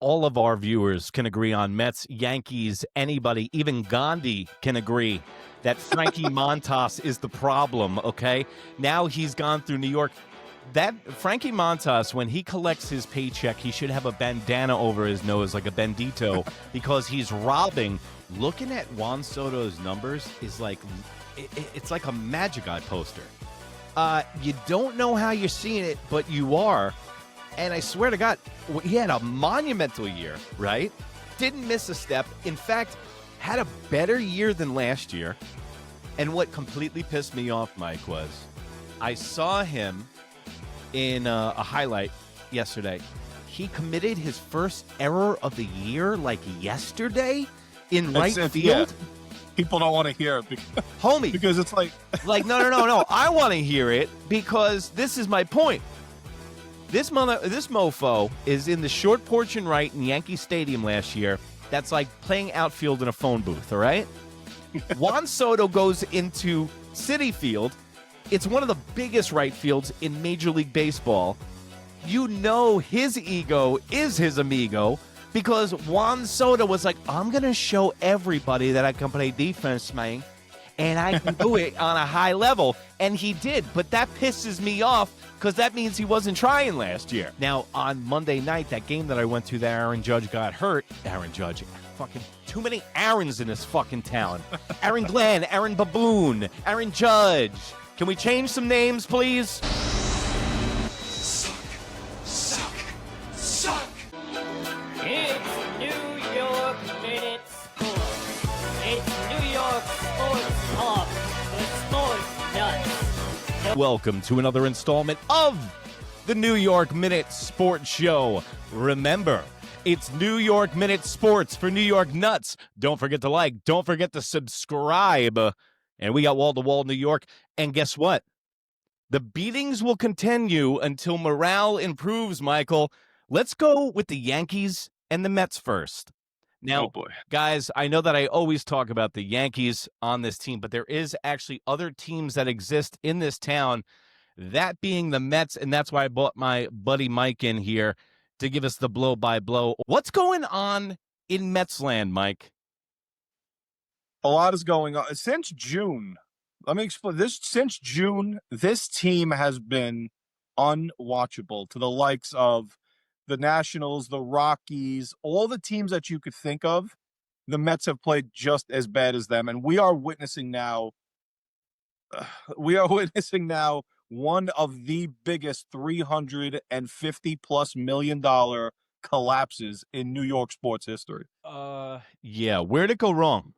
all of our viewers can agree on Mets, Yankees, anybody, even Gandhi can agree that Frankie Montas is the problem, okay? Now he's gone through New York. That Frankie Montas, when he collects his paycheck, he should have a bandana over his nose like a Bendito because he's robbing. Looking at Juan Soto's numbers is like, it's like a Magic Eye poster. You don't know how you're seeing it, but you are. And I swear to God, he had a monumental year, right? Didn't miss a step. In fact, had a better year than last year. And what completely pissed me off, Mike, was I saw him in a highlight yesterday. He committed his first error of the year like yesterday in right field. Yeah. People don't want to hear it homie, because it's like no. I want to hear it because this is my point. This mofo is in the short porch and right in Yankee Stadium last year. That's like playing outfield in a phone booth, all right? Juan Soto goes into Citi Field. It's one of the biggest right fields in Major League Baseball. You know his ego is his amigo because Juan Soto was like, I'm going to show everybody that I can play defense, man, and I can do it on a high level. And he did, but that pisses me off because that means he wasn't trying last year. Now, on Monday night, that game that I went to that Aaron Judge got hurt. Aaron Judge, fucking too many Aarons in this fucking town. Aaron Glenn, Aaron Baboon, Aaron Judge. Can we change some names, please? Suck. It's New York Minute Sports. It's New York Sports Talk with Sports Nuts. Welcome to another installment of the New York Minute Sports Show. Remember, it's New York Minute Sports for New York Nuts. Don't forget to like. Don't forget to subscribe. And we got wall-to-wall New York. And guess what? The beatings will continue until morale improves, Michael. Let's go with the Yankees and the Mets first. Now, oh boy. Guys, I know that I always talk about the Yankees on this team, but there is actually other teams that exist in this town, that being the Mets, and that's why I brought my buddy Mike in here to give us the blow-by-blow. What's going on in Metsland, Mike? A lot is going on since June. Let me explain this. Since June, this team has been unwatchable to the likes of the Nationals, the Rockies, all the teams that you could think of. The Mets have played just as bad as them, and we are witnessing now one of the biggest $350+ million collapses in New York sports history. Yeah, where'd it go wrong?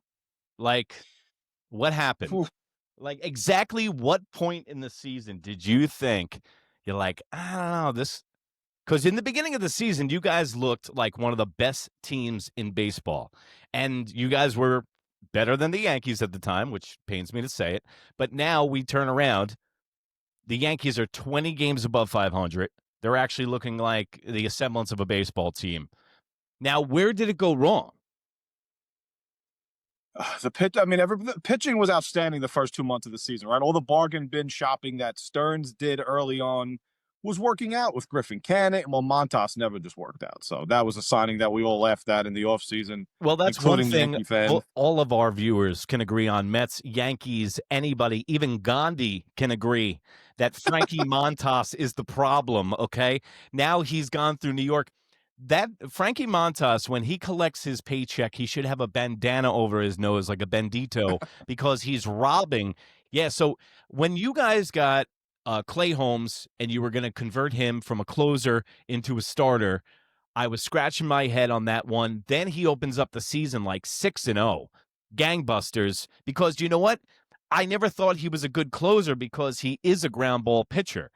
Like, what happened? Oof. Like, exactly what point in the season did you think you're like, I don't know, this? Because in the beginning of the season, you guys looked like one of the best teams in baseball. And you guys were better than the Yankees at the time, which pains me to say it. But now we turn around. The Yankees are 20 games above 500. They're actually looking like the semblance of a baseball team. Now, where did it go wrong? The pitching was outstanding the first 2 months of the season, right? All the bargain bin shopping that Stearns did early on was working out with Griffin Canning. Well, Montas never just worked out. So that was a signing that we all laughed at in the offseason. Well, that's one thing. Yankee fans. All of our viewers can agree on. Mets, Yankees, anybody, even Gandhi can agree that Frankie Montas is the problem, okay? Now he's gone through New York. That Frankie Montas, when he collects his paycheck, he should have a bandana over his nose like a Bendito because he's robbing. Yeah, so when you guys got Clay Holmes and you were going to convert him from a closer into a starter, I was scratching my head on that one. Then he opens up the season like 6-0, gangbusters, because you know what? I never thought he was a good closer because he is a ground ball pitcher.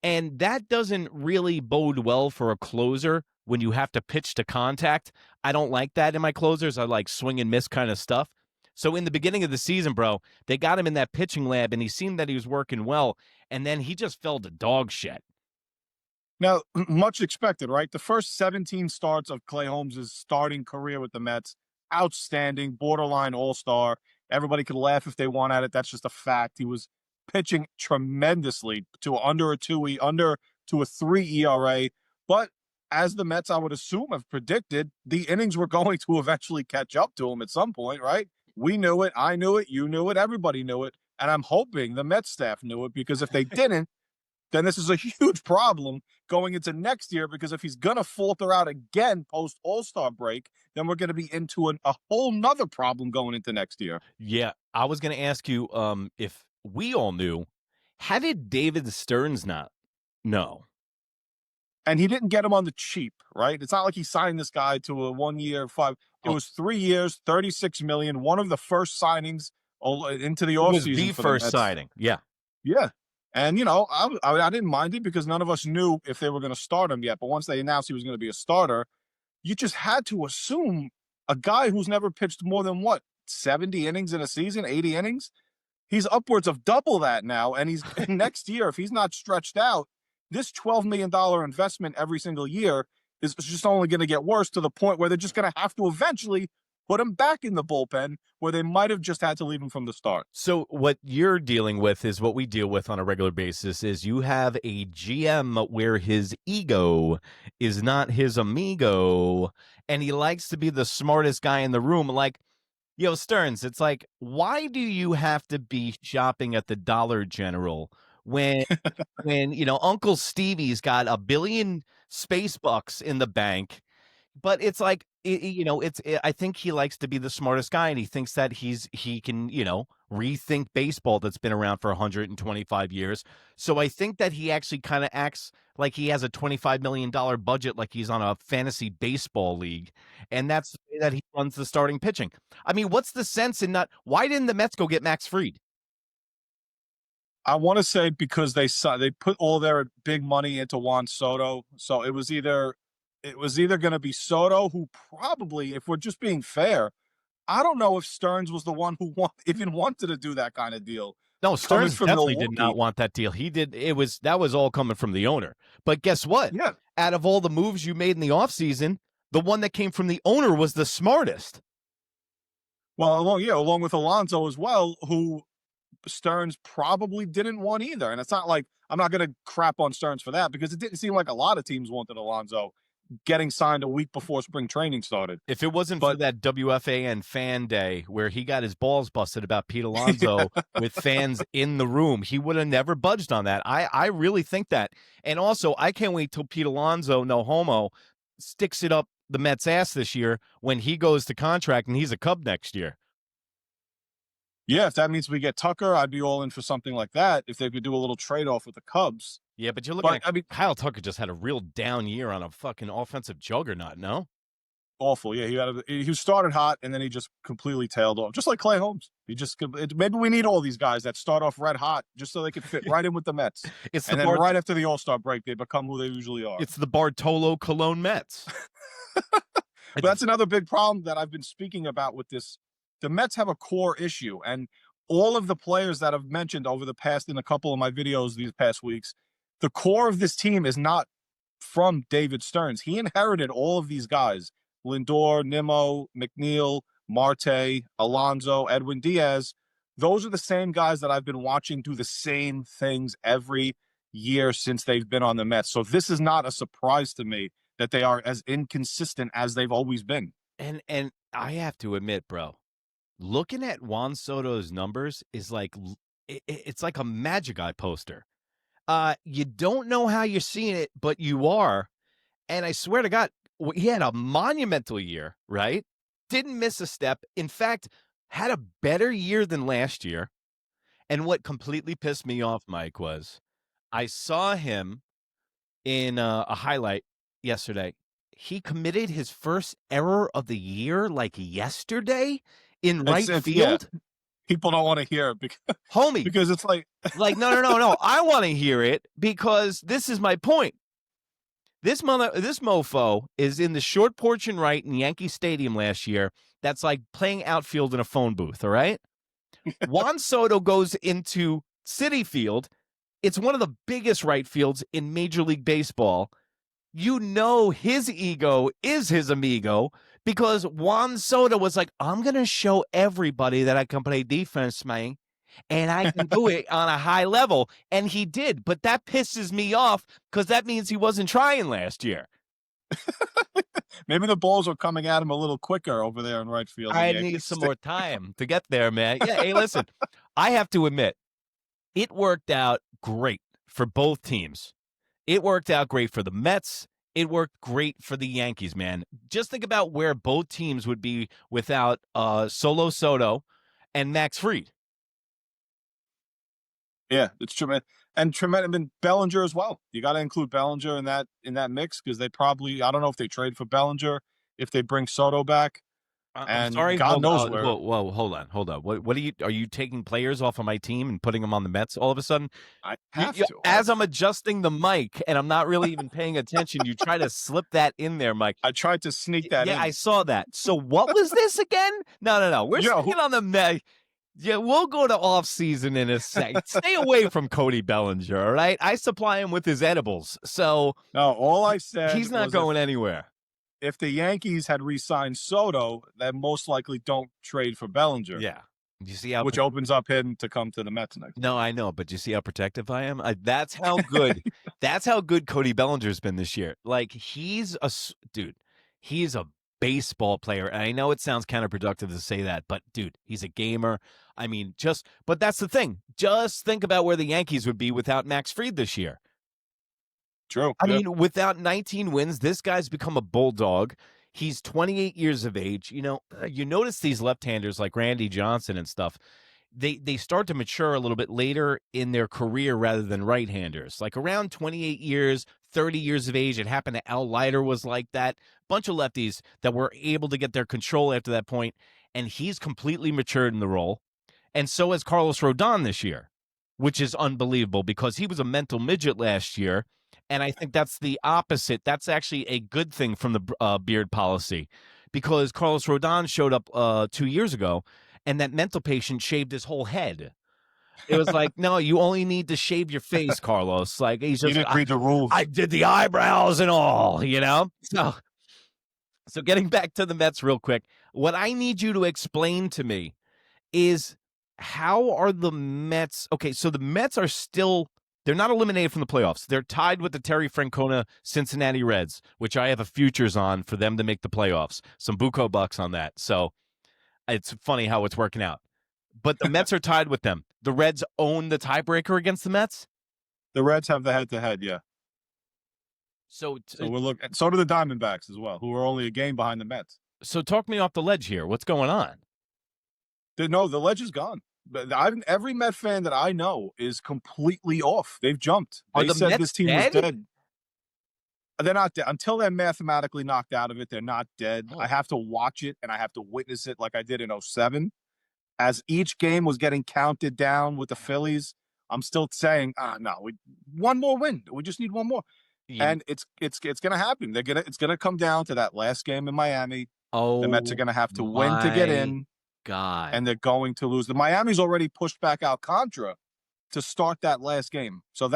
And that doesn't really bode well for a closer when you have to pitch to contact. I don't like that in my closers. I like swing and miss kind of stuff. So in the beginning of the season, bro, they got him in that pitching lab, and he seemed that he was working well, and then he just fell to dog shit. Now, much expected, right? The first 17 starts of Clay Holmes' starting career with the Mets, outstanding, borderline all-star. Everybody could laugh if they want at it. That's just a fact. He was pitching tremendously to a 3 ERA. But as the Mets, I would assume, have predicted, the innings were going to eventually catch up to him at some point, right? We knew it. I knew it. You knew it. Everybody knew it. And I'm hoping the Mets staff knew it, because if they didn't, then this is a huge problem going into next year, because if he's going to falter out again post All-Star break, then we're going to be into a whole nother problem going into next year. Yeah, I was going to ask you if we all knew. How did David Stearns not know? And he didn't get him on the cheap, right? It's not like he signed this guy to a 1 year, it was 3 years, $36 million, one of the first signings into the offseason. It was the first signing. Yeah. Yeah. And, I didn't mind it, because none of us knew if they were going to start him yet. But once they announced he was going to be a starter, you just had to assume a guy who's never pitched more than 70 innings in a season, 80 innings. He's upwards of double that now. And he's next year, if he's not stretched out, this $12 million investment every single year is just only going to get worse, to the point where they're just going to have to eventually put him back in the bullpen, where they might have just had to leave him from the start. So what you're dealing with is what we deal with on a regular basis. Is you have a GM where his ego is not his amigo, and he likes to be the smartest guy in the room. Like, Stearns, it's like, why do you have to be shopping at the Dollar General when Uncle Stevie's got $1 billion space bucks in the bank? But it's like, I think he likes to be the smartest guy, and he thinks that he can, rethink baseball that's been around for 125 years. So I think that he actually kind of acts like he has a $25 million budget, like he's on a fantasy baseball league. And that's the way that he runs the starting pitching. I mean, what's the sense in why didn't the Mets go get Max Fried? I want to say because they put all their big money into Juan Soto. So it was either going to be Soto, who probably, if we're just being fair, I don't know if Stearns was the one who even wanted to do that kind of deal. No, Stearns definitely did not want that deal. That was all coming from the owner. But guess what? Yeah. Out of all the moves you made in the offseason, the one that came from the owner was the smartest. Well, along with Alonso as well, who Stearns probably didn't want either. And it's not like, I'm not going to crap on Stearns for that, because it didn't seem like a lot of teams wanted Alonso getting signed a week before spring training started. If it wasn't for that WFAN fan day where he got his balls busted about Pete Alonso with fans in the room, he would have never budged on that. I really think that. And also, I can't wait till Pete Alonso, no homo, sticks it up the Mets' ass this year when he goes to contract and he's a Cub next year. Yeah, if that means we get Tucker, I'd be all in for something like that, if they could do a little trade-off with the Cubs. Yeah, but you're looking at Kyle Tucker just had a real down year on a fucking offensive juggernaut, no? Awful. Yeah, he started hot, and then he just completely tailed off, just like Clay Holmes. Maybe we need all these guys that start off red hot just so they can fit right in with the Mets. Then right after the All-Star break, they become who they usually are. It's the Bartolo Colon Mets. But that's another big problem that I've been speaking about with this. The Mets have a core issue, and all of the players that I've mentioned over the past, in a couple of my videos these past weeks, the core of this team is not from David Stearns. He inherited all of these guys: Lindor, Nimmo, McNeil, Marte, Alonso, Edwin Diaz. Those are the same guys that I've been watching do the same things every year since they've been on the Mets. So this is not a surprise to me that they are as inconsistent as they've always been. And I have to admit, bro, looking at Juan Soto's numbers is like, it's like a Magic Eye poster. You don't know how you're seeing it, but you are. And I swear to God, he had a monumental year, right? Didn't miss a step. In fact, had a better year than last year. And what completely pissed me off, Mike, was I saw him in a highlight yesterday. He committed his first error of the year like yesterday in right field. Yeah. People don't want to hear it because it's like no. I want to hear it because this is my point. This mofo is in the short porch and right in Yankee Stadium last year. That's like playing outfield in a phone booth. All right. Juan Soto goes into Citi Field. It's one of the biggest right fields in Major League Baseball. His ego is his amigo, because Juan Soto was like, I'm going to show everybody that I can play defense, man, and I can do it on a high level. And he did. But that pisses me off because that means he wasn't trying last year. Maybe the balls are coming at him a little quicker over there in right field. I need some more time to get there, man. Yeah, hey, listen, I have to admit, it worked out great for both teams. It worked out great for the Mets. It worked great for the Yankees, man. Just think about where both teams would be without Solo Soto and Max Fried. Yeah, it's tremendous. And tremendous. And Bellinger as well. You got to include Bellinger in that mix because they probably, I don't know if they trade for Bellinger, if they bring Soto back. I'm And sorry. God knows where. Whoa, hold on. What are you taking players off of my team and putting them on the Mets all of a sudden? I have to. As I'm adjusting the mic and I'm not really even paying attention, you try to slip that in there, Mike. I tried to sneak that in. Yeah, I saw that. So what was this again? No. We're sticking on the Mets. Yeah, we'll go to off season in a second. Stay away from Cody Bellinger, all right? I supply him with his edibles, so no. All I said he's not going anywhere. If the Yankees had re-signed Soto, then most likely don't trade for Bellinger. Yeah, you see how which opens up him to come to the Mets next. No, I know, but you see how protective I am. That's how good. That's how good Cody Bellinger's been this year. Like he's a dude. He's a baseball player. And I know it sounds counterproductive to say that, but dude, he's a gamer. I mean, but that's the thing. Just think about where the Yankees would be without Max Fried this year. True. I mean, without 19 wins, this guy's become a bulldog. He's 28 years of age. You know, you notice these left-handers like Randy Johnson and stuff, they start to mature a little bit later in their career rather than right-handers. Like around 28 years, 30 years of age. It happened to Al Leiter was like that. Bunch of lefties that were able to get their control after that point, and he's completely matured in the role. And so has Carlos Rodon this year, which is unbelievable because he was a mental midget last year. And I think that's the opposite. That's actually a good thing from the beard policy because Carlos Rodon showed up 2 years ago and that mental patient shaved his whole head. It was like, no, you only need to shave your face, Carlos. Like he's just, you didn't read the rules. I did the eyebrows and all, you know? So getting back to the Mets real quick, what I need you to explain to me is how are the Mets? Okay, so the Mets are still, they're not eliminated from the playoffs. They're tied with the Terry Francona Cincinnati Reds, which I have a futures on for them to make the playoffs. Some buco bucks on that. So it's funny how it's working out. But the Mets are tied with them. The Reds own the tiebreaker against the Mets? The Reds have the head-to-head, yeah. So we're looking. So do the Diamondbacks as well, who are only a game behind the Mets. So talk me off the ledge here. What's going on? No, the ledge is gone. Every Met fan that I know is completely off. They've jumped. They said Mets this team dead? was dead. They're not dead. Until they're mathematically knocked out of it, they're not dead. Oh. I have to watch it, and I have to witness it like I did in 07. As each game was getting counted down with the Phillies, I'm still saying, one more win. We just need one more. Yeah. And it's going to happen. It's going to come down to that last game in Miami. Oh, the Mets are going to have to win to get in. God. And they're going to lose. The Miami's already pushed back Alcantara to start that last game. So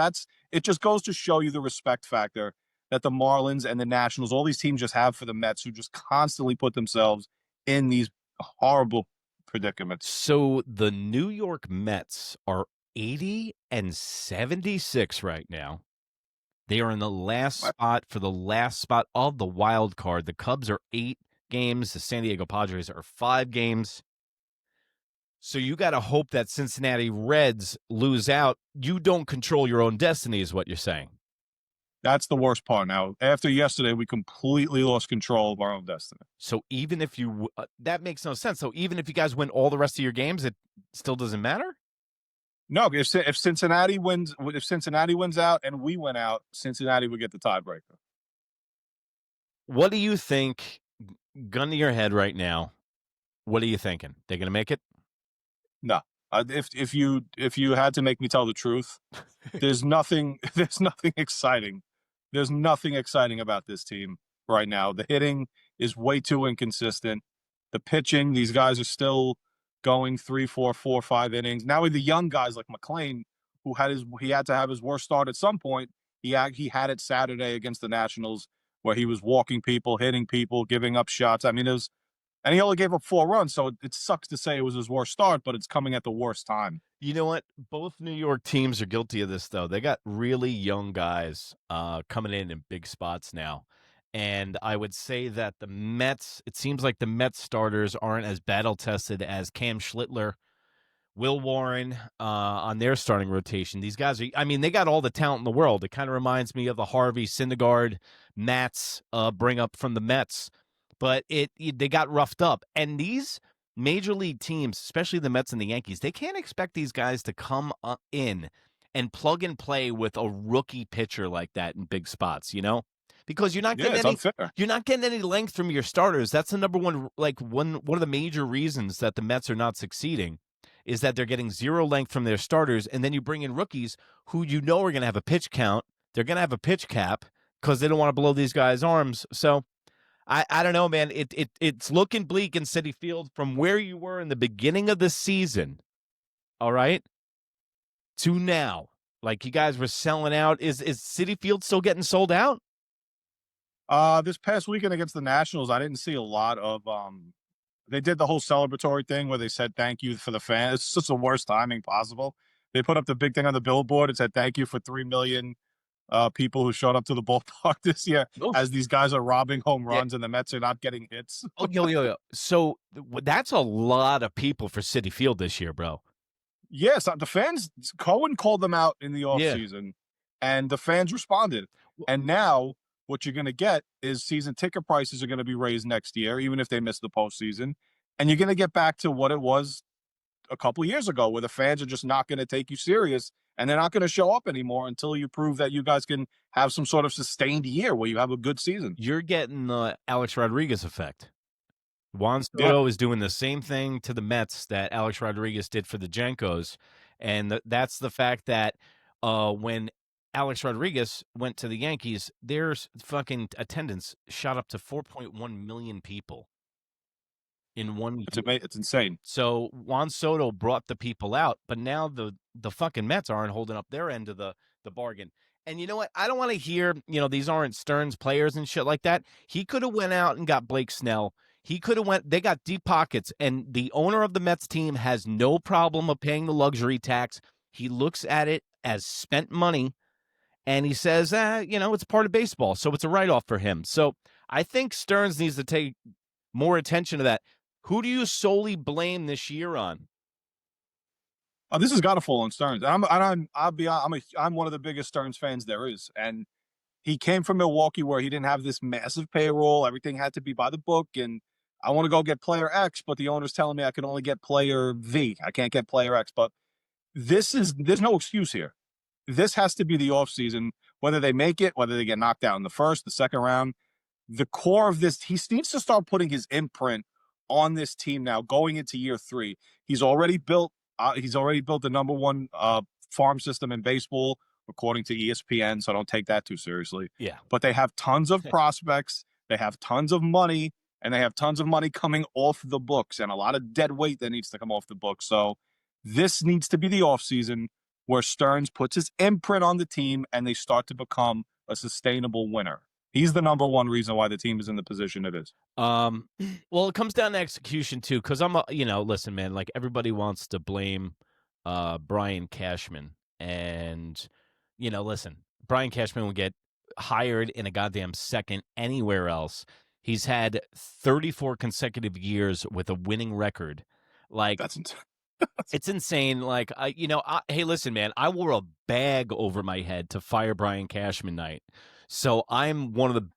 it just goes to show you the respect factor that the Marlins and the Nationals, all these teams just have for the Mets, who just constantly put themselves in these horrible predicaments. So the New York Mets are 80-76 right now. They are in the last spot for the last spot of the wild card. The Cubs are 8 games. The San Diego Padres are 5 games. So you got to hope that Cincinnati Reds lose out. You don't control your own destiny is what you're saying. That's the worst part. Now, after yesterday, we completely lost control of our own destiny. So even if you that makes no sense. So even if you guys win all the rest of your games, it still doesn't matter? No, if Cincinnati wins out and we win out, Cincinnati would get the tiebreaker. What do you think, gun to your head right now, what are you thinking? They're going to make it? No. If you had to make me tell the truth, there's nothing exciting. There's nothing exciting about this team right now. The hitting is way too inconsistent. The pitching, these guys are still going 3, 4, 5 innings. Now with the young guys like McClain, who he had to have his worst start at some point. He had it Saturday against the Nationals where he was walking people, hitting people, giving up shots. I mean, and he only gave up 4 runs, so it sucks to say it was his worst start, but it's coming at the worst time. You know what? Both New York teams are guilty of this, though. They got really young guys coming in big spots now. And I would say that the Mets, it seems like the Mets starters aren't as battle tested as Cam Schlittler, Will Warren on their starting rotation. These guys are, I mean, they got all the talent in the world. It kind of reminds me of the Harvey, Syndergaard, Mats bring up from the Mets. But they got roughed up. And these major league teams, especially the Mets and the Yankees, they can't expect these guys to come in and plug and play with a rookie pitcher like that in big spots, you know? Because you're not Yeah, getting it's any unfair. you're not getting any length from your starters. That's the number one, like one of the major reasons that the Mets are not succeeding is that they're getting zero length from their starters, and then you bring in rookies who you know are going to have a pitch count. They're going to have a pitch cap because they don't want to blow these guys' arms. So I don't know, man. It's looking bleak in Citi Field from where you were in the beginning of the season, all right, to now. Like you guys were selling out. Is Citi Field still getting sold out? This past weekend against the Nationals, I didn't see a lot of they did the whole celebratory thing where they said thank you for the fans. It's just the worst timing possible. They put up the big thing on the billboard and said thank you for 3 million people who showed up to the ballpark this year Oof. as these guys are robbing home Yeah. runs and the Mets are not getting hits. Oh, yo. So that's a lot of people for Citi Field this year, bro. Yes, the fans, Cohen called them out in the offseason, and the fans responded. And now what you're going to get is season ticket prices are going to be raised next year, even if they miss the postseason. And you're going to get back to what it was a couple of years ago, where the fans are just not going to take you serious, and they're not going to show up anymore until you prove that you guys can have some sort of sustained year where you have a good season. You're getting the Alex Rodriguez effect. Juan Soto is doing the same thing to the Mets that Alex Rodriguez did for the Jankos, and that's the fact that when Alex Rodriguez went to the Yankees, their fucking attendance shot up to 4.1 million people in 1 year. It's insane. So Juan Soto brought the people out, but now the fucking Mets aren't holding up their end of the bargain. And you know what? I don't want to hear, these aren't Stearns players and shit like that. He could have went out and got Blake Snell. He could have they got deep pockets, and the owner of the Mets team has no problem of paying the luxury tax. He looks at it as spent money, and he says, it's part of baseball, so it's a write-off for him. So I think Stearns needs to take more attention to that. Who do you solely blame this year on? This has got to fall on Stearns. I'm one of the biggest Stearns fans there is, and he came from Milwaukee where he didn't have this massive payroll. Everything had to be by the book, and I want to go get player X, but the owner's telling me I can only get player V. I can't get player X. But there's no excuse here. This has to be the offseason, whether they make it, whether they get knocked out in the first, the second round. The core of this, he needs to start putting his imprint on this team now, going into year 3. He's already built the number one farm system in baseball, according to ESPN, so don't take that too seriously. Yeah. But they have tons of prospects, they have tons of money, and they have tons of money coming off the books and a lot of dead weight that needs to come off the books. So this needs to be the offseason where Stearns puts his imprint on the team and they start to become a sustainable winner. He's the number one reason why the team is in the position it is. Well, it comes down to execution too, because listen, man, like everybody wants to blame Brian Cashman, and listen, Brian Cashman will get hired in a goddamn second anywhere else. He's had 34 consecutive years with a winning record. Like it's insane. Like hey, listen, man, I wore a bag over my head to fire Brian Cashman night. So I'm one of the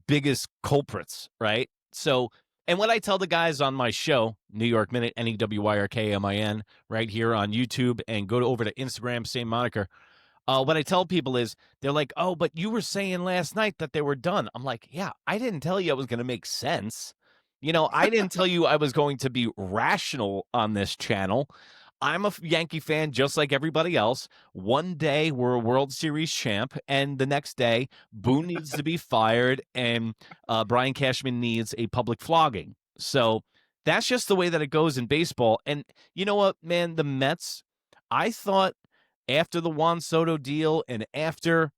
biggest culprits, right? So, and what I tell the guys on my show, New York Minute, NEWYRKMIN, right here on YouTube, and go over to Instagram, same moniker. What I tell people is, they're like, oh, but you were saying last night that they were done. I'm like, yeah, I didn't tell you I was going to make sense. I didn't tell you I was going to be rational on this channel. I'm a Yankee fan just like everybody else. One day we're a World Series champ, and the next day Boone needs to be fired, and Brian Cashman needs a public flogging. So that's just the way that it goes in baseball. And you know what, man? The Mets, I thought after the Juan Soto deal and after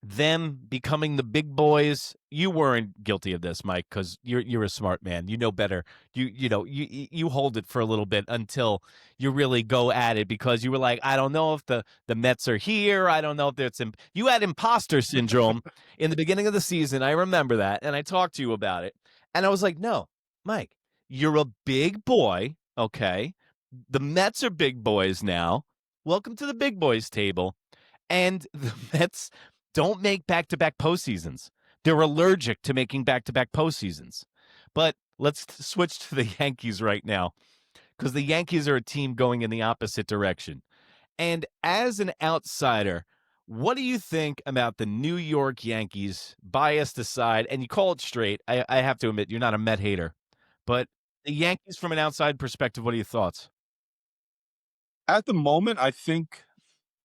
them becoming the big boys. You weren't guilty of this, Mike, because you're a smart man. You know better. You hold it for a little bit until you really go at it, because you were like, I don't know if the Mets are here. I don't know if there's you had imposter syndrome in the beginning of the season. I remember that, and I talked to you about it, and I was like, no, Mike, you're a big boy, okay? The Mets are big boys now. Welcome to the big boys table. And the Mets don't make back-to-back postseasons. They're allergic to making back-to-back postseasons. But let's switch to the Yankees right now, because the Yankees are a team going in the opposite direction. And as an outsider, what do you think about the New York Yankees, biased aside, and you call it straight? I have to admit, you're not a Met hater. But the Yankees, from an outside perspective, what are your thoughts? At the moment, I think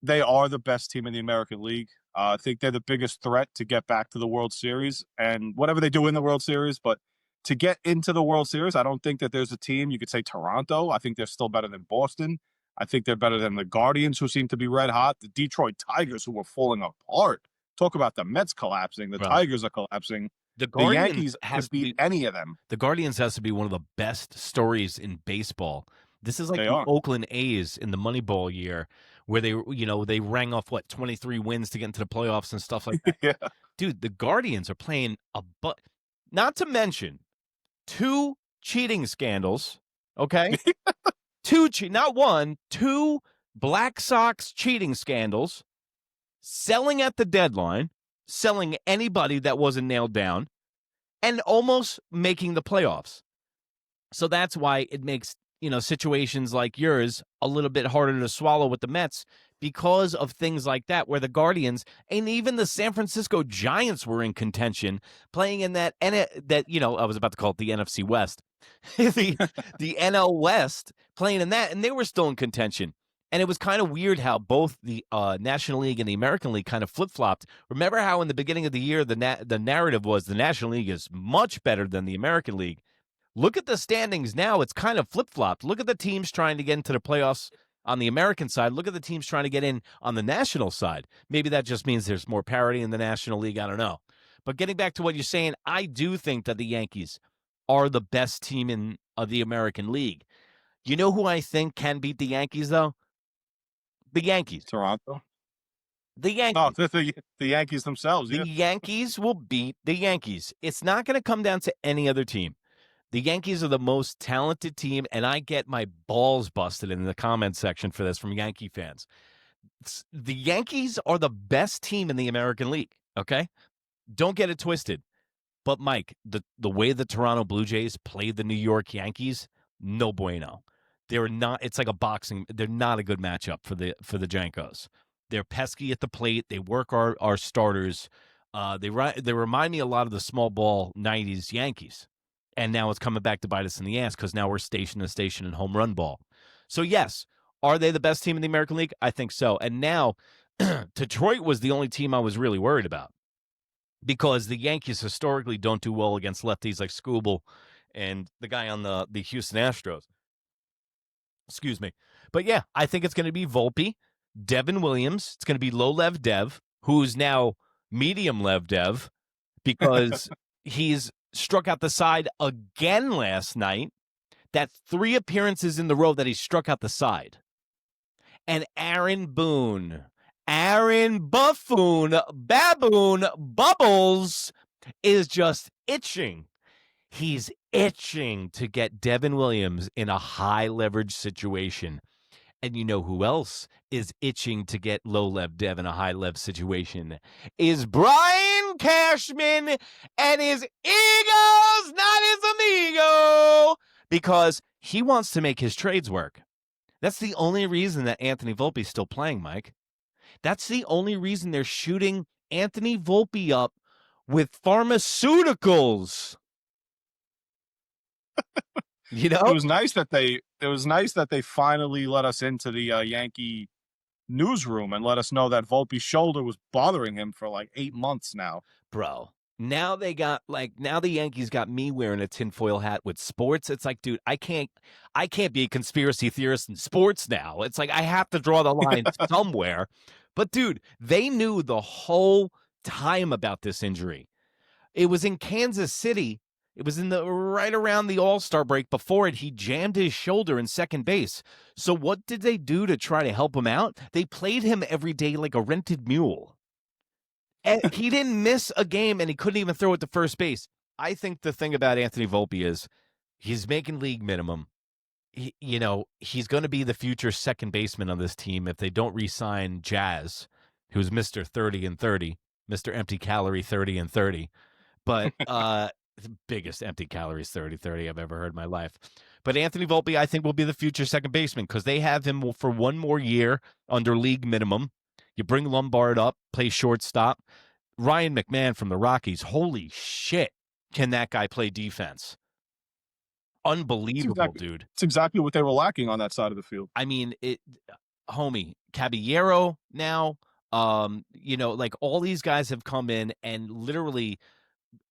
they are the best team in the American League. I think they're the biggest threat to get back to the World Series and whatever they do in the World Series. But to get into the World Series, I don't think that there's a team. You could say Toronto. I think they're still better than Boston. I think they're better than the Guardians, who seem to be red hot. The Detroit Tigers, who were falling apart. Talk about the Mets collapsing. The Tigers are collapsing. The Yankees has beat any of them. The Guardians has to be one of the best stories in baseball. This is like the Oakland A's in the Moneyball year, where they rang off 23 wins to get into the playoffs and stuff like that. Yeah. Dude, the Guardians are playing not to mention 2 cheating scandals, okay? 2 not 1, 2 Black Sox cheating scandals, selling at the deadline, selling anybody that wasn't nailed down, and almost making the playoffs. So that's why it makes situations like yours a little bit harder to swallow with the Mets, because of things like that, where the Guardians and even the San Francisco Giants were in contention, playing in that I was about to call it the NFC West, the NL West, playing in that, and they were still in contention. And it was kind of weird how both the National League and the American League kind of flip-flopped. Remember how in the beginning of the year the narrative was the National League is much better than the American League. Look at the standings now. It's kind of flip-flopped. Look at the teams trying to get into the playoffs on the American side. Look at the teams trying to get in on the national side. Maybe that just means there's more parity in the National League. I don't know. But getting back to what you're saying, I do think that the Yankees are the best team in the American League. You know who I think can beat the Yankees, though? The Yankees. Toronto? The Yankees. Oh, the Yankees themselves. The Yankees will beat the Yankees. It's not going to come down to any other team. The Yankees are the most talented team, and I get my balls busted in the comments section for this from Yankee fans. The Yankees are the best team in the American League, okay? Don't get it twisted. But, Mike, the way the Toronto Blue Jays played the New York Yankees, no bueno. They're not. It's like a boxing. They're not a good matchup for the Jankos. They're pesky at the plate. They work our starters. They remind me a lot of the small ball 90s Yankees. And now it's coming back to bite us in the ass, because now we're station to station in home run ball. So, yes, are they the best team in the American League? I think so. And now Detroit was the only team I was really worried about, because the Yankees historically don't do well against lefties like Skubal and the guy on the Houston Astros. Excuse me. But, yeah, I think it's going to be Volpe, Devin Williams. It's going to be low-lev Dev, who's now medium-lev Dev, because he's struck out the side again last night. That's 3 appearances in the row that he struck out the side. And Aaron Boone, Baboon Bubbles is just itching. He's itching to get Devin Williams in a high-leverage situation. And you know who else is itching to get low-lev Dev in a high-lev situation? Is Brian Cashman and his egos, not his amigo, because he wants to make his trades work. That's the only reason that Anthony Volpe is still playing, Mike. That's the only reason they're shooting Anthony Volpe up with pharmaceuticals. You know, it was nice that they finally let us into the Yankee newsroom and let us know that Volpe's shoulder was bothering him for like 8 months now. Bro, now the Yankees got me wearing a tinfoil hat with sports. It's like, dude, I can't be a conspiracy theorist in sports now. It's like I have to draw the line somewhere. But dude, they knew the whole time about this injury. It was in Kansas City. It was in the right around the All-Star break. Before it, he jammed his shoulder in second base. So what did they do to try to help him out? They played him every day like a rented mule. And he didn't miss a game, and he couldn't even throw it to first base. I think the thing about Anthony Volpe is he's making league minimum. He's going to be the future second baseman on this team if they don't re-sign Jazz, who's Mr. 30 and 30, Mr. Empty Calorie 30 and 30. But the biggest empty calories 30-30 I've ever heard in my life. But Anthony Volpe, I think, will be the future second baseman because they have him for one more year under league minimum. You bring Lombard up, play shortstop. Ryan McMahon from the Rockies, holy shit, can that guy play defense? Unbelievable, dude. It's exactly what they were lacking on that side of the field. I mean, homie, Caballero now, like all these guys have come in and literally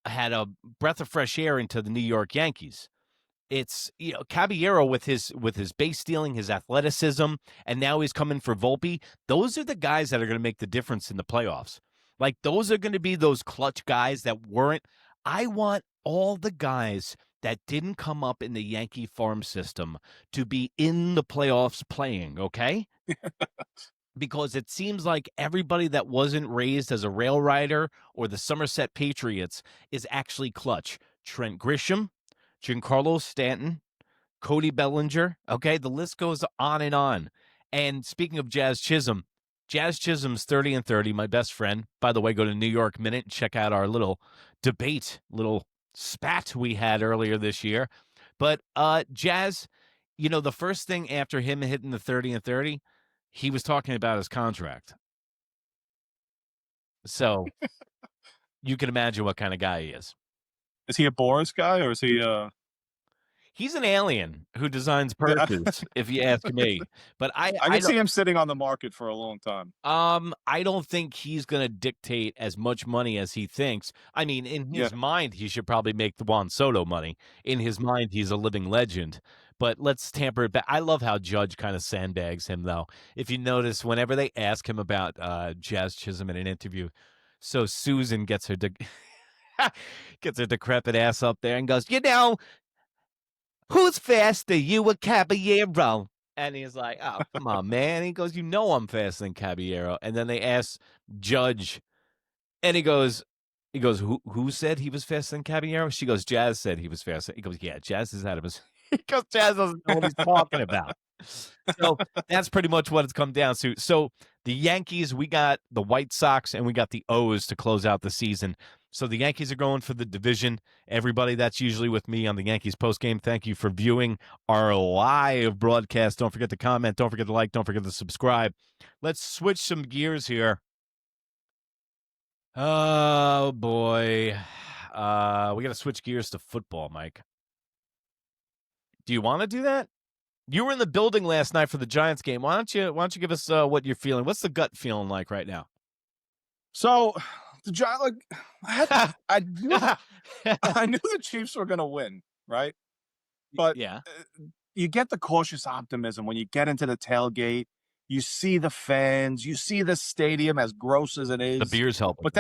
had a breath of fresh air into the New York Yankees. It's Caballero with his base stealing, his athleticism, and now he's coming for Volpe. Those are the guys that are going to make the difference in the playoffs. Like those are going to be those clutch guys that weren't. I want all the guys that didn't come up in the Yankee farm system to be in the playoffs playing, okay? Because it seems like everybody that wasn't raised as a rail rider or the Somerset Patriots is actually clutch. Trent Grisham, Giancarlo Stanton, Cody Bellinger. Okay, the list goes on and on. And speaking of Jazz Chisholm's 30 and 30, my best friend. By the way, go to New York Minute and check out our little debate, little spat we had earlier this year. But Jazz, the first thing after him hitting the 30 and 30, he was talking about his contract. So you can imagine what kind of guy he is. Is he a Boris guy or is he He's an alien who designs purses, if you ask me. But I can see him sitting on the market for a long time. I don't think he's going to dictate as much money as he thinks. I mean, in his mind, he should probably make the Juan Soto money. In his mind, he's a living legend. But let's tamper it back. I love how Judge kind of sandbags him, though. If you notice, whenever they ask him about Jazz Chisholm in an interview, so Susan gets her decrepit ass up there and goes, who's faster, you or Caballero? And he's like, oh, come on, man. He goes, I'm faster than Caballero. And then they ask Judge, and he goes, who said he was faster than Caballero? She goes, Jazz said he was faster. He goes, yeah, Jazz is out of his. He goes, Jazz doesn't know what he's talking about. So that's pretty much what it's come down to. So the Yankees, we got the White Sox, and we got the O's to close out the season. So the Yankees are going for the division. Everybody that's usually with me on the Yankees postgame, thank you for viewing our live broadcast. Don't forget to comment. Don't forget to like. Don't forget to subscribe. Let's switch some gears here. Oh, boy. We got to switch gears to football, Mike. Do you want to do that? You were in the building last night for the Giants game. Why don't you give us what you're feeling? What's the gut feeling like right now? So the Giants, I knew the Chiefs were going to win, right? But yeah, you get the cautious optimism when you get into the tailgate. You see the fans, you see the stadium, as gross as it is. The beer's helping, but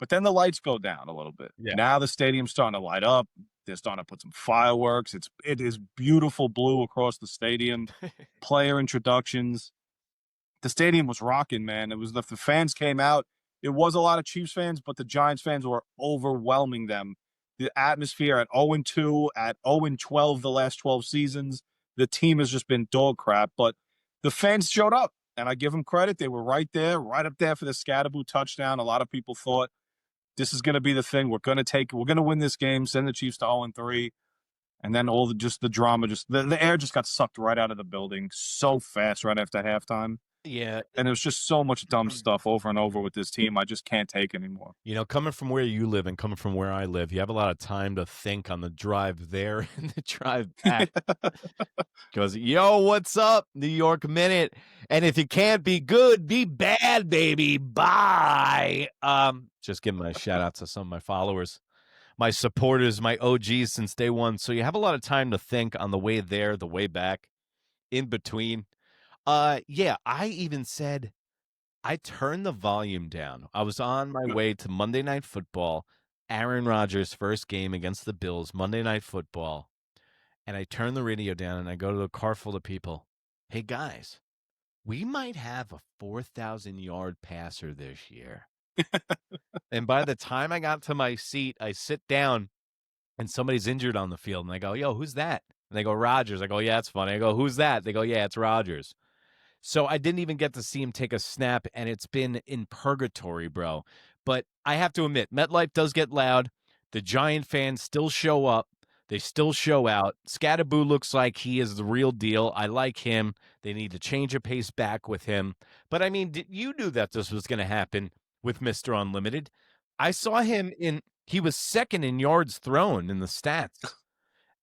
then the lights go down a little bit. Yeah. Now the stadium's starting to light up. They're starting to put some fireworks. It is beautiful blue across the stadium. Player introductions. The stadium was rocking, man. It was the fans came out. It was a lot of Chiefs fans, but the Giants fans were overwhelming them. The atmosphere at 0-2, at 0-12 the last 12 seasons. The team has just been dog crap, but the fans showed up, and I give them credit. They were right there, right up there for the Scatterboo touchdown. A lot of people thought this is going to be the thing. We're going to win this game, send the Chiefs to 0-3. And then the drama, the air just got sucked right out of the building so fast right after halftime. Yeah. And there's just so much dumb stuff over and over with this team. I just can't take anymore. Coming from where you live and coming from where I live, you have a lot of time to think on the drive there and the drive back. Goes, what's up, New York Minute? And if you can't be good, be bad, baby. Bye. Just give my shout out to some of my followers, my supporters, my OGs since day one. So you have a lot of time to think on the way there, the way back, in between. I even said I turned the volume down. I was on my way to Monday Night Football, Aaron Rodgers' first game against the Bills, Monday Night Football, and I turned the radio down and I go to the car full of people. Hey, guys, we might have a 4,000-yard passer this year. And by the time I got to my seat, I sit down and somebody's injured on the field. And I go, yo, who's that? And they go, Rodgers. I go, yeah, it's funny. I go, who's that? They go, yeah, it's Rodgers. So I didn't even get to see him take a snap, and it's been in purgatory, bro. But I have to admit, MetLife does get loud. The Giant fans still show up. They still show out. Scatterboo looks like he is the real deal. I like him. They need to change a pace back with him. But, I mean, you knew that this was going to happen with Mr. Unlimited. I saw him he was second in yards thrown in the stats.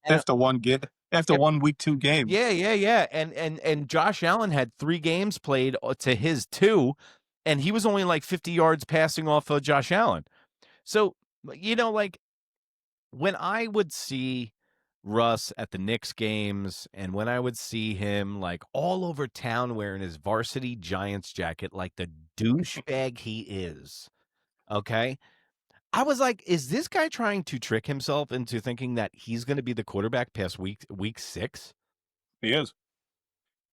After one week 2 game. Yeah. And Josh Allen had 3 games played to his 2, and he was only like 50 yards passing off of Josh Allen. So, like when I would see Russ at the Knicks games and when I would see him like all over town wearing his varsity Giants jacket like the douchebag he is, okay? I was like, is this guy trying to trick himself into thinking that he's going to be the quarterback past week 6? He is.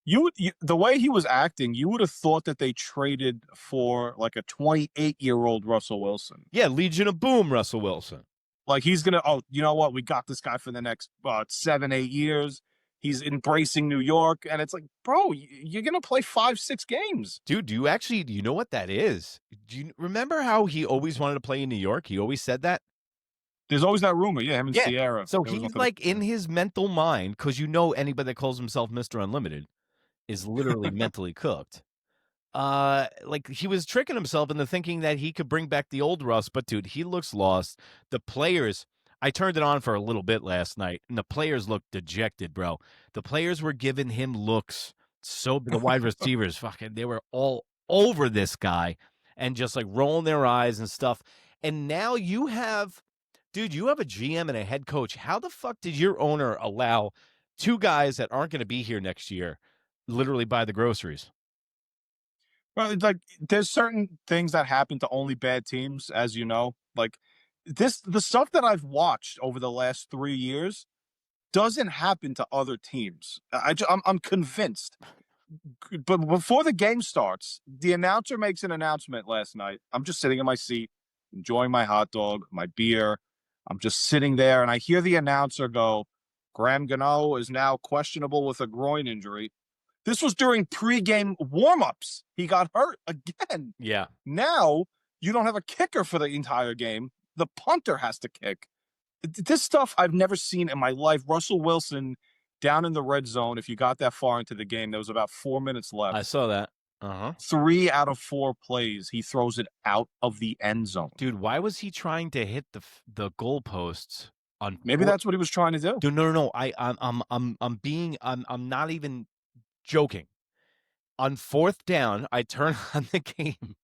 The way he was acting, you would have thought that they traded for like a 28-year-old Russell Wilson. Yeah, Legion of Boom, Russell Wilson. Like he's going to, oh, you know what? We got this guy for the next 7-8 years. He's embracing New York. And it's like, bro, you're going to play 5-6 games. Dude, do you know what that is? Do you remember how he always wanted to play in New York? He always said that? There's always that rumor. Yeah, him and Sierra. So he's like in his mental mind, because anybody that calls himself Mr. Unlimited is literally mentally cooked. Like he was tricking himself into thinking that he could bring back the old Russ, but dude, he looks lost. The players, I turned it on for a little bit last night, and the players looked dejected, bro. The players were giving him looks. So the wide receivers, fucking, they were all over this guy and just like rolling their eyes and stuff. And now you have a GM and a head coach. How the fuck did your owner allow 2 guys that aren't going to be here next year literally buy the groceries? Well, it's like there's certain things that happen to only bad teams, as you know. Like the stuff that I've watched over the last 3 years doesn't happen to other teams. I'm convinced. But before the game starts, the announcer makes an announcement last night. I'm just sitting in my seat, enjoying my hot dog, my beer. I'm just sitting there, and I hear the announcer go, Graham Gano is now questionable with a groin injury. This was during pregame warmups. He got hurt again. Yeah. Now you don't have a kicker for the entire game. The punter has to kick. This stuff I've never seen in my life. Russell Wilson down in the red zone. If you got that far into the game, there was about 4 minutes left. I saw that. 3 out of 4 plays, he throws it out of the end zone. Dude, why was he trying to hit the goalposts on? Maybe that's what he was trying to do. Dude, no. I'm not even joking. On 4th down, I turn on the game.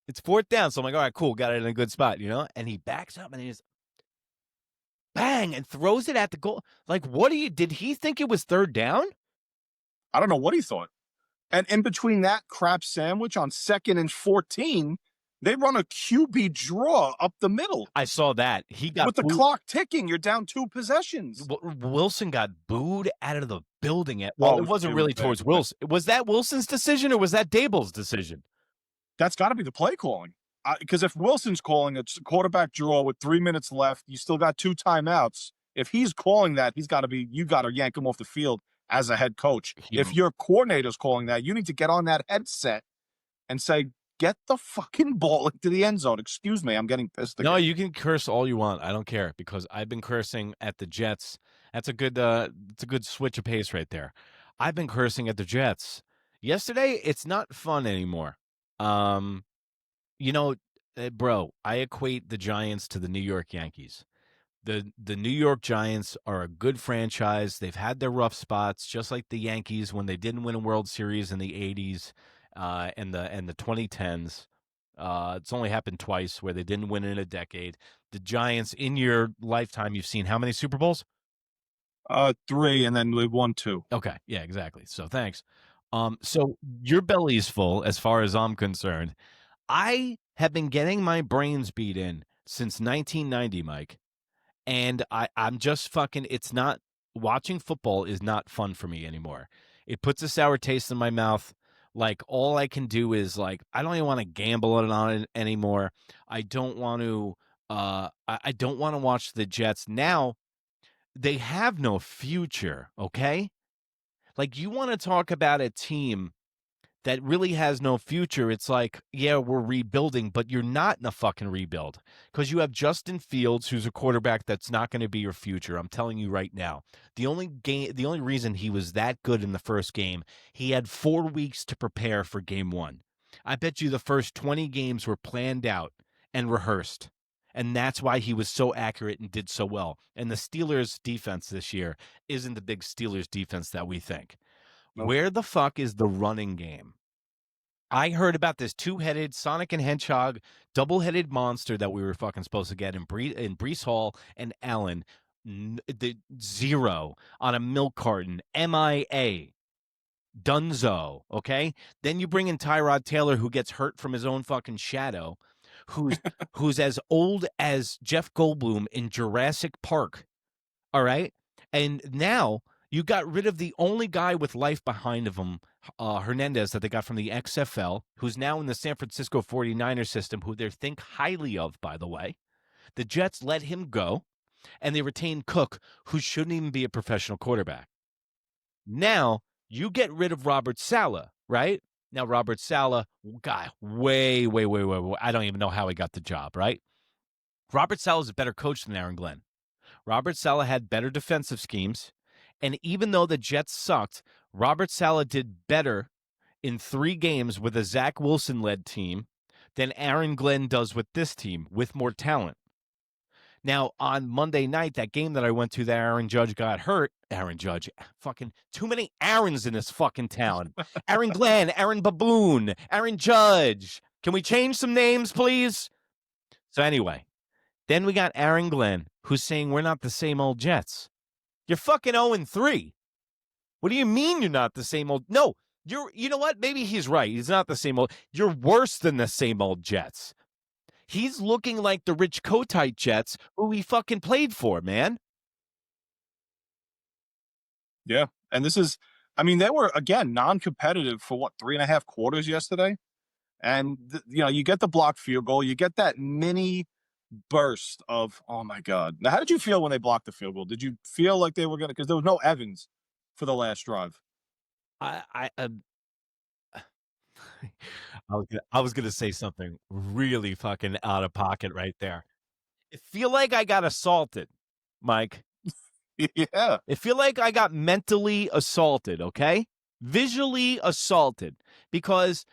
It's 4th down, so I'm like, all right, cool, got it in a good spot, And he backs up and he just bang and throws it at the goal. Like, did he think it was 3rd down? I don't know what he thought. And in between that crap sandwich on 2nd and 14, they run a QB draw up the middle. I saw that. He got with the clock ticking. You're down 2 possessions. Wilson got booed out of the building. It wasn't really towards Wilson. Was that Wilson's decision or was that Dable's decision? That's got to be the play calling. Because if Wilson's calling a quarterback draw with 3 minutes left, you still got 2 timeouts. If he's calling that, you got to yank him off the field as a head coach. If your coordinator's calling that, you need to get on that headset and say, get the fucking ball into the end zone. Excuse me, I'm getting pissed again. No, you can curse all you want. I don't care because I've been cursing at the Jets. That's a good switch of pace right there. I've been cursing at the Jets. Yesterday, it's not fun anymore. Bro, I equate the Giants to the New York Yankees. The New York Giants are a good franchise. They've had their rough spots, just like the Yankees when they didn't win a World Series in the 80s and the 2010s. It's only happened twice where they didn't win in a decade. The Giants, in your lifetime, you've seen how many Super Bowls? 3, and then we won 2. Okay, yeah, exactly. So thanks. So your belly's full as far as I'm concerned. I have been getting my brains beat in since 1990, Mike. And I'm just fucking, it's not, watching football is not fun for me anymore. It puts a sour taste in my mouth. Like, all I can do is, like, I don't even want to gamble on it anymore. I don't want to, I don't want to watch the Jets. Now, they have no future, okay? Like, you want to talk about a team that really has no future. It's like, yeah, we're rebuilding, but you're not in a fucking rebuild because you have Justin Fields, who's a quarterback that's not going to be your future. I'm telling you right now. The only reason he was that good in the first game, he had 4 weeks to prepare for game 1. I bet you the first 20 games were planned out and rehearsed. And that's why he was so accurate and did so well. And the Steelers' defense this year isn't the big Steelers' defense that we think. Nope. Where the fuck is the running game? I heard about this two-headed Sonic and Hedgehog double-headed monster that we were fucking supposed to get in Breece Hall and Allen. The 0 on a milk carton. MIA. Dunzo. Okay? Then you bring in Tyrod Taylor, who gets hurt from his own fucking shadow, who's as old as Jeff Goldblum in Jurassic Park. All right? And now you got rid of the only guy with life behind of him, Hernandez, that they got from the XFL, who's now in the San Francisco 49ers system, who they think highly of, by the way. The Jets let him go, and they retained Cook, who shouldn't even be a professional quarterback. Now, you get rid of Robert Saleh, right? Now, Robert Saleh, guy, way. I don't even know how he got the job, right? Robert Saleh is a better coach than Aaron Glenn. Robert Saleh had better defensive schemes. And even though the Jets sucked, Robert Saleh did better in 3 games with a Zach Wilson-led team than Aaron Glenn does with this team, with more talent. Now, on Monday night, that game that I went to that Aaron Judge got hurt. Aaron Judge, fucking too many Aarons in this fucking town. Aaron Glenn, Aaron Baboon, Aaron Judge. Can we change some names, please? So anyway, then we got Aaron Glenn, who's saying we're not the same old Jets. You're fucking 0-3. What do you mean you're not the same old? No, you know what? Maybe he's right. He's not the same old. You're worse than the same old Jets. He's looking like the Rich Kotite Jets who he fucking played for, man. Yeah. And this is, I mean, they were, again, non-competitive for 3.5 quarters yesterday. And, you get the blocked field goal. You get that mini burst of, oh my God. Now, how did you feel when they blocked the field goal? Did you feel like they were going to, because there was no Evans for the last drive? I was gonna say something really fucking out of pocket right there. I feel like I got assaulted, Mike. Yeah. I feel like I got mentally assaulted, okay? Visually assaulted, because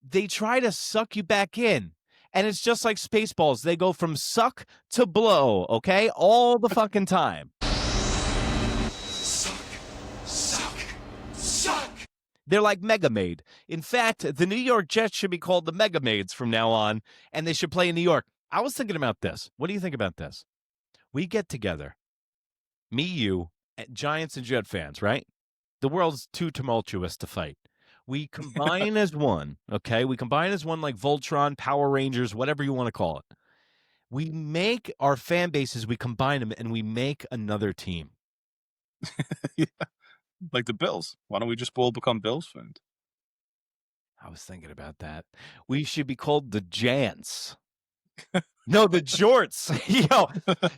they try to suck you back in. And it's just like Spaceballs. They go from suck to blow, okay? All the fucking time. Suck. They're like Mega Maid. In fact, the New York Jets should be called the Mega Maids from now on, and they should play in New York. I was thinking about this. What do you think about this? We get together, me, you, Giants and Jet fans, right? The world's too tumultuous to fight. We combine as one, okay? We combine as one like Voltron, Power Rangers, whatever you want to call it. We make our fan bases, we combine them, and we make another team. Yeah. Like the Bills. Why don't we just all become Bills fans? I was thinking about that. We should be called the Jants. No, the Jorts. Yo,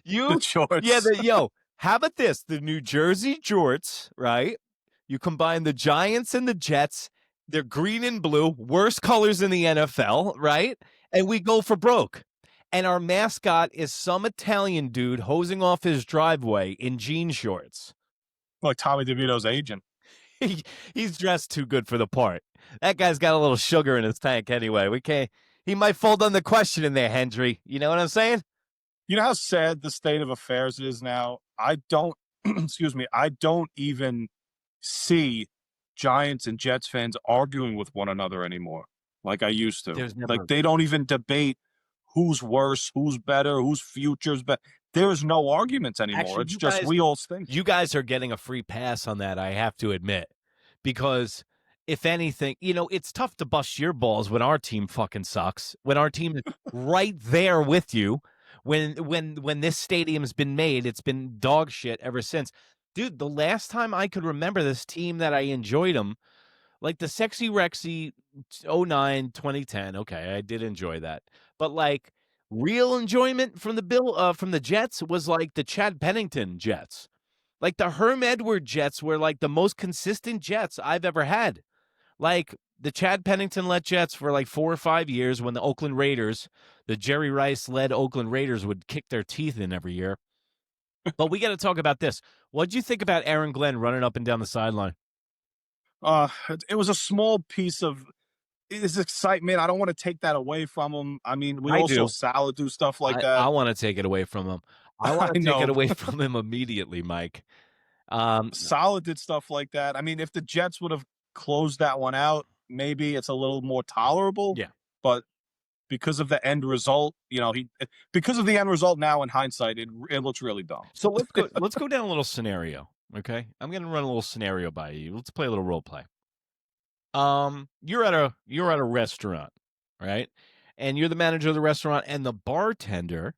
you. The Jorts. Yeah, how about this? The New Jersey Jorts, right? You combine the Giants and the Jets. They're green and blue, worst colors in the NFL, right? And we go for broke. And our mascot is some Italian dude hosing off his driveway in jean shorts. Like Tommy DeVito's agent. He's dressed too good for the part. That guy's got a little sugar in his tank anyway. We can't. He might fold on the question in there, Hendry. You know what I'm saying? You know how sad the state of affairs is now? I don't, excuse me, I don't even see Giants and Jets fans arguing with one another anymore like I used to. Like, they don't even debate who's worse, who's better, whose future's better. There is no arguments anymore. Actually, it's just we all think. You guys are getting a free pass on that, I have to admit, because if anything, it's tough to bust your balls when our team fucking sucks. When our team is right there with you. When this stadium's been made, it's been dog shit ever since. Dude, the last time I could remember this team that I enjoyed them, like the Sexy Rexy 09, 2010, okay, I did enjoy that. But like real enjoyment from the Jets was like the Chad Pennington Jets. Like the Herm Edward Jets were like the most consistent Jets I've ever had. Like the Chad Pennington-led Jets for like 4 or 5 years when the Oakland Raiders, the Jerry Rice-led Oakland Raiders would kick their teeth in every year. But we got to talk about this. What'd you think about Aaron Glenn running up and down the sideline? It was a small piece of his excitement. I don't want to take that away from him. I mean, we also do. Salah do stuff like that. I want to take it away from him. I want to take it away from him immediately, Mike. Salah did stuff like that. I mean, if the Jets would have closed that one out, maybe it's a little more tolerable. Yeah. But because of the end result, because of the end result now in hindsight, it looks really dumb. So let's go down a little scenario, okay? I'm going to run a little scenario by you. Let's play a little role play. You're at a restaurant, right? And you're the manager of the restaurant, and the bartender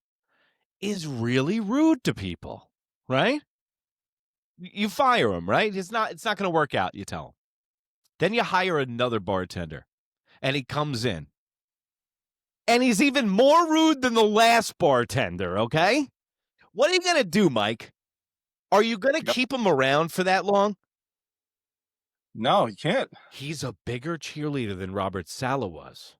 is really rude to people, right? You fire him, right? It's not going to work out, you tell him. Then you hire another bartender, and he comes in. And he's even more rude than the last bartender, okay? What are you going to do, Mike? Are you going to keep him around for that long? No, he can't. He's a bigger cheerleader than Robert Saleh was.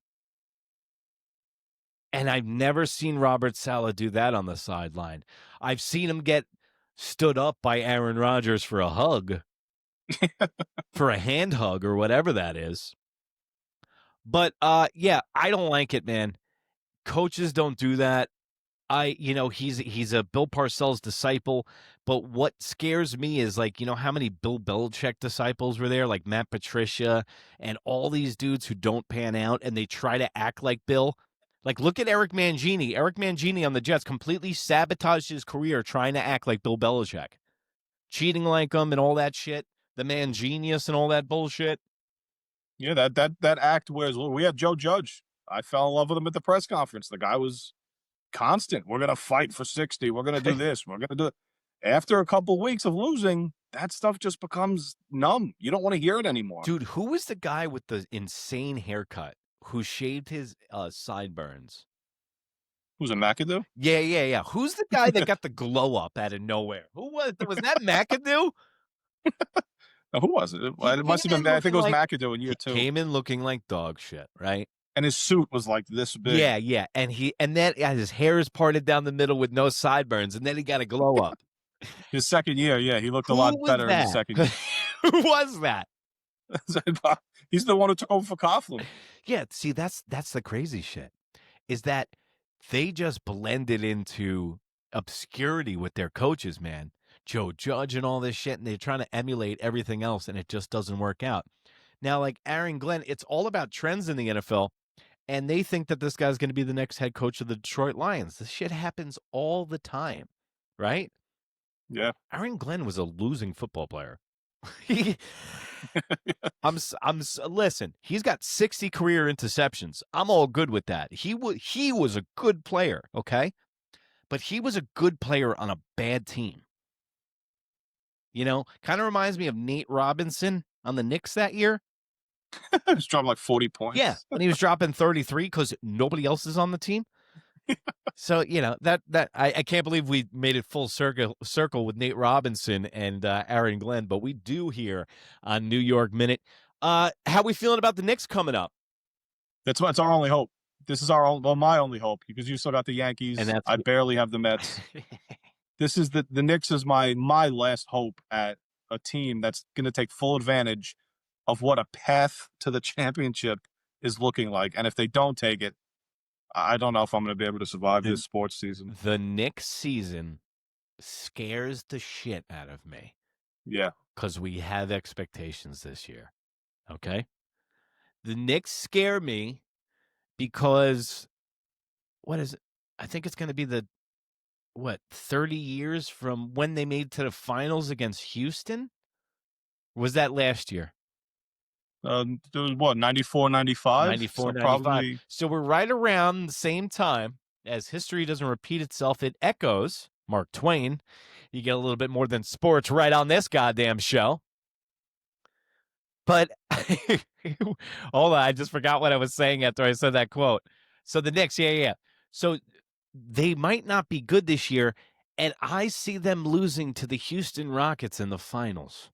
And I've never seen Robert Saleh do that on the sideline. I've seen him get stood up by Aaron Rodgers for a hug, for a hand hug or whatever that is. But, yeah, I don't like it, man. Coaches don't do that. He's a Bill Parcells disciple, but what scares me is like, how many Bill Belichick disciples were there, like Matt Patricia and all these dudes who don't pan out and they try to act like Bill. Like, look at Eric Mangini. Eric Mangini on the Jets completely sabotaged his career trying to act like Bill Belichick, cheating like him and all that shit, the man genius and all that bullshit. Yeah, that act wears. We had Joe Judge. I fell in love with him at the press conference. The guy was constant. We're going to fight for 60. We're going to do this. We're going to do it. After a couple weeks of losing, that stuff just becomes numb. You don't want to hear it anymore. Dude, who was the guy with the insane haircut who shaved his sideburns? Who's a McAdoo? Yeah. Who's the guy that got the glow up out of nowhere? Who was that McAdoo? No, who was it? It must have been. I think it was McAdoo in year 2. Came in looking like dog shit, right? And his suit was like this big. Yeah. And then his hair is parted down the middle with no sideburns, and then he got a glow up. His second year, yeah, he looked a lot better in his second year. Who was that? He's the one who took over for Coughlin. Yeah, see, that's the crazy shit, is that they just blended into obscurity with their coaches, man. Joe Judge and all this shit, and they're trying to emulate everything else, and it just doesn't work out. Now, like Aaron Glenn, it's all about trends in the NFL, and they think that this guy's going to be the next head coach of the Detroit Lions. This shit happens all the time, right? Yeah. Aaron Glenn was a losing football player. Listen, he's got 60 career interceptions. I'm all good with that. He was a good player, okay? But he was a good player on a bad team. Kind of reminds me of Nate Robinson on the Knicks that year. He was dropping like 40 points. Yeah, and he was dropping 33 because nobody else is on the team. So, that I can't believe we made it full circle with Nate Robinson and Aaron Glenn, but we do here on New York Minute. How we feeling about the Knicks coming up? That's our only hope. This is my only hope, because you still got the Yankees. And I barely have the Mets. This is the Knicks is my last hope at a team that's going to take full advantage of what a path to the championship is looking like. And if they don't take it, I don't know if I'm going to be able to survive this sports season. The Knicks season scares the shit out of me. Yeah. Because we have expectations this year. Okay? The Knicks scare me because, what is it? I think it's going to be 30 years from when they made to the finals against Houston? Was that last year? There was what, 94, 95? 94, So 95. probably So we're right around the same time. As history doesn't repeat itself, it echoes. Mark Twain. You get a little bit more than sports right on this goddamn show. But hold on, I just forgot what I was saying after I said that quote. So the Knicks, yeah. So they might not be good this year, and I see them losing to the Houston Rockets in the finals.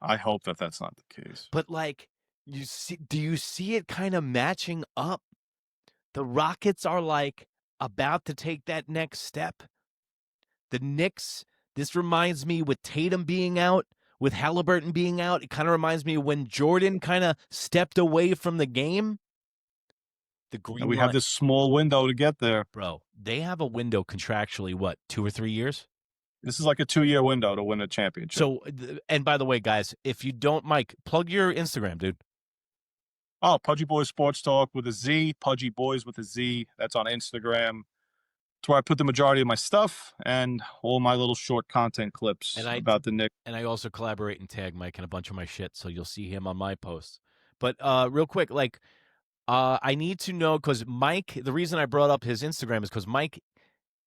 I hope that that's not the case. But like, do you see it kind of matching up? The Rockets are like about to take that next step. The Knicks, this reminds me with Tatum being out, with Halliburton being out, it kind of reminds me of when Jordan kind of stepped away from the game. The green And we line, have this small window to get there. bro, they have a window contractually, what, 2 or 3 years? This is like a 2-year window to win a championship. So, and by the way, guys, if you don't, Mike, plug your Instagram, dude. Oh, Pudgy Boys Sports Talk with a Z, Pudgy Boys with a Z. That's on Instagram. It's where I put the majority of my stuff and all my little short content clips about the Knicks. And I also collaborate and tag Mike in a bunch of my shit, so you'll see him on my posts. But real quick, like, I need to know, because Mike, the reason I brought up his Instagram is because Mike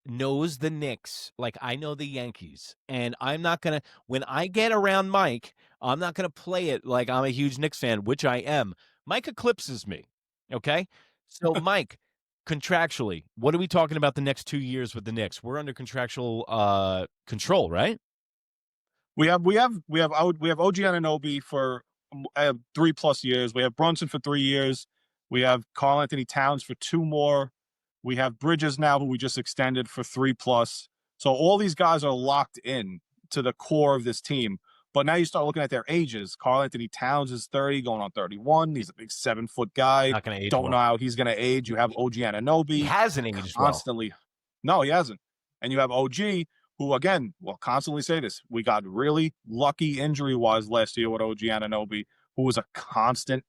knows the Knicks like I know the Yankees. And I'm not going to, when I get around Mike, I'm not going to play it like I'm a huge Knicks fan, which I am. Mike eclipses me, okay? So, Mike, contractually, what are we talking about the next 2 years with the Knicks? We're under contractual control, right? We have OG Anunoby for 3+ years. We have Brunson for 3 years. We have Karl Anthony Towns for 2 more. We have Bridges now, who we just extended for 3+. So all these guys are locked in to the core of this team. But now you start looking at their ages. Karl Anthony Towns is 30, going on 31. He's a big 7-foot guy. Not going to age Don't well. know how he's going to age. You have OG Anunoby. He hasn't aged well. Constantly. No, he hasn't. And you have OG, who, again, will constantly say this. We got really lucky injury-wise last year with OG Anunoby, who was a constant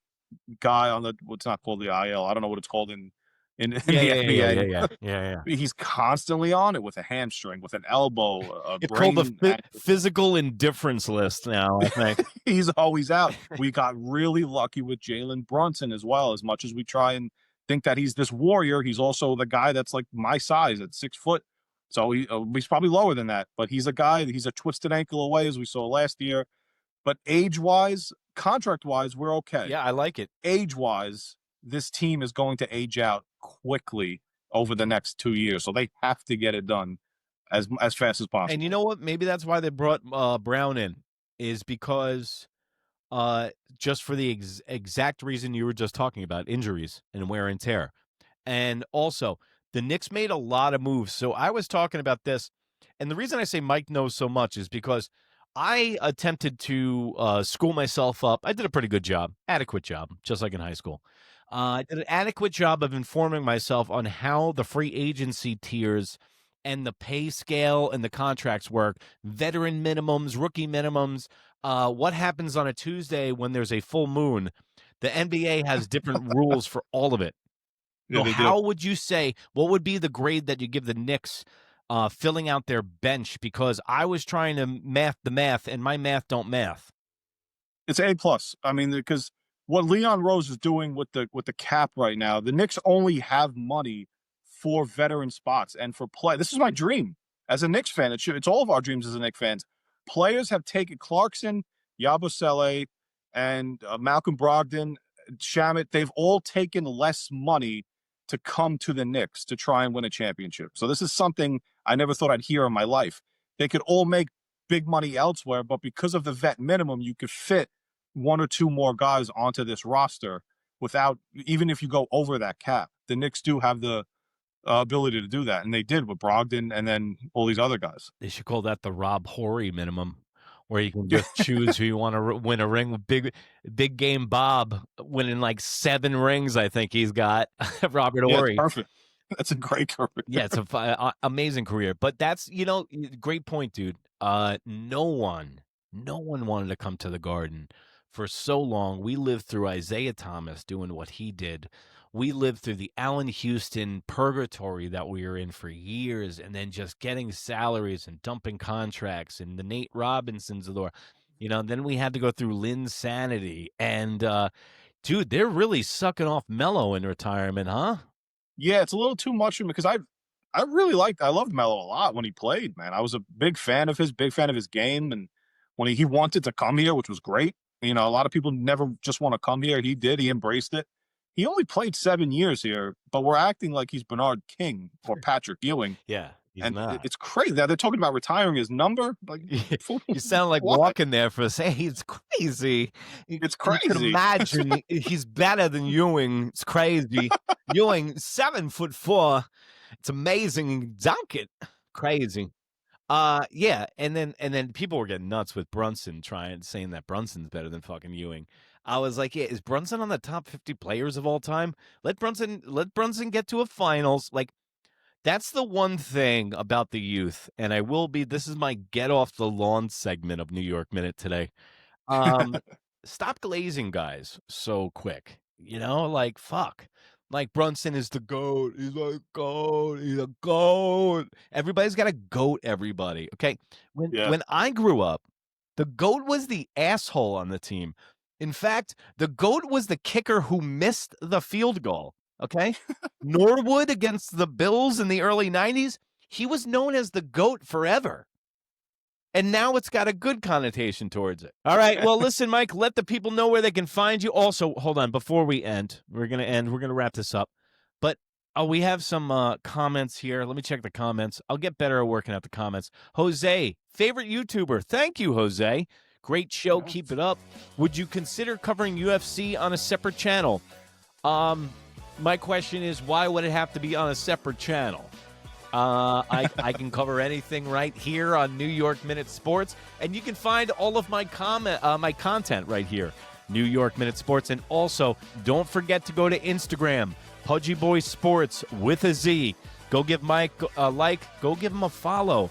guy on the, what's not called the IL. I don't know what it's called in the NBA. Yeah. He's constantly on it with a hamstring, with an elbow, a It's brain. called the physical indifference list now, I think. He's always out. We got really lucky with Jalen Brunson as well. As much as we try and think that he's this warrior, he's also the guy that's like my size at 6 foot. So he's probably lower than that, but he's a guy, he's a twisted ankle away, as we saw last year. But age-wise, contract-wise, we're okay. Yeah, I like it. Age-wise, this team is going to age out quickly over the next 2 years. So they have to get it done as fast as possible. And you know what? Maybe that's why they brought Brown in, is because just for the exact reason you were just talking about, injuries and wear and tear. And also, the Knicks made a lot of moves. So I was talking about this, and the reason I say Mike knows so much is because I attempted to school myself up. I did a pretty good job, adequate job, just like in high school. I did an adequate job of informing myself on how the free agency tiers and the pay scale and the contracts work, veteran minimums, rookie minimums, what happens on a Tuesday when there's a full moon. The NBA has different rules for all of it. So how would you say, what would be the grade that you give the Knicks filling out their bench? Because I was trying to math the math, and my math don't math. It's A+. I mean, because what Leon Rose is doing with the cap right now, the Knicks only have money for veteran spots and for play. This is my dream as a Knicks fan. It's all of our dreams as a Knicks fans. Players have taken Clarkson, Yabusele, and Malcolm Brogdon, Shamet. They've all taken less money to come to the Knicks to try and win a championship. So this is something I never thought I'd hear in my life. They could all make big money elsewhere, but because of the vet minimum, you could fit 1 or 2 more guys onto this roster without, even if you go over that cap. The Knicks do have the ability to do that, and they did with Brogdon and then all these other guys. They should call that the Rob Horry minimum, where you can just choose who you want to win a ring with. Big game Bob winning like 7 rings, I think he's got. Robert Horry. Perfect. That's a great career. Yeah, it's an amazing career. But that's, great point, dude. No one wanted to come to the Garden for so long. We lived through Isaiah Thomas doing what he did. We lived through the Allen Houston purgatory that we were in for years, and then just getting salaries and dumping contracts, and the Nate Robinsons of the world. Then we had to go through Linsanity. And, dude, they're really sucking off Melo in retirement, huh? Yeah, it's a little too much for me because I loved Melo a lot when he played, man. I was a big fan of his game. And when he wanted to come here, which was great. A lot of people never just want to come here. He did. He embraced it. He only played 7 years here, but we're acting like he's Bernard King or Patrick Ewing. Yeah, he's And not. it's crazy. They're talking about retiring his number. Like, You sound like what? walking there for a second. It's crazy. It's You could crazy. imagine he's better than Ewing. It's crazy. Ewing, 7'4". It's amazing. Dunk it. Crazy. Yeah, and then people were getting nuts with Brunson saying that Brunson's better than fucking Ewing. I was like, yeah, is Brunson on the top 50 players of all time? Let Brunson get to a finals. Like, that's the one thing about the youth, and this is my get off the lawn segment of New York Minute today. Stop glazing guys so quick. Like, fuck. Like, Brunson is the GOAT. He's like GOAT. He's a GOAT. Everybody's got to GOAT everybody. Okay. When I grew up, the GOAT was the asshole on the team. In fact, the GOAT was the kicker who missed the field goal. Okay. Norwood against the Bills in the early 90s. He was known as the GOAT forever. And now it's got a good connotation towards it. All right. Well, listen, Mike, let the people know where they can find you. Also, hold on. Before we end, we're going to wrap this up. But we have some comments here. Let me check the comments. I'll get better at working out the comments. Jose, favorite YouTuber. Thank you, Jose. Great show. Keep it up. Would you consider covering UFC on a separate channel? My question is, why would it have to be on a separate channel? I can cover anything right here on New York Minute Sports, and you can find all of my content right here, New York Minute Sports. And also, don't forget to go to Instagram, Pudgy Boy Sports with a Z. Go give Mike a like. Go give him a follow.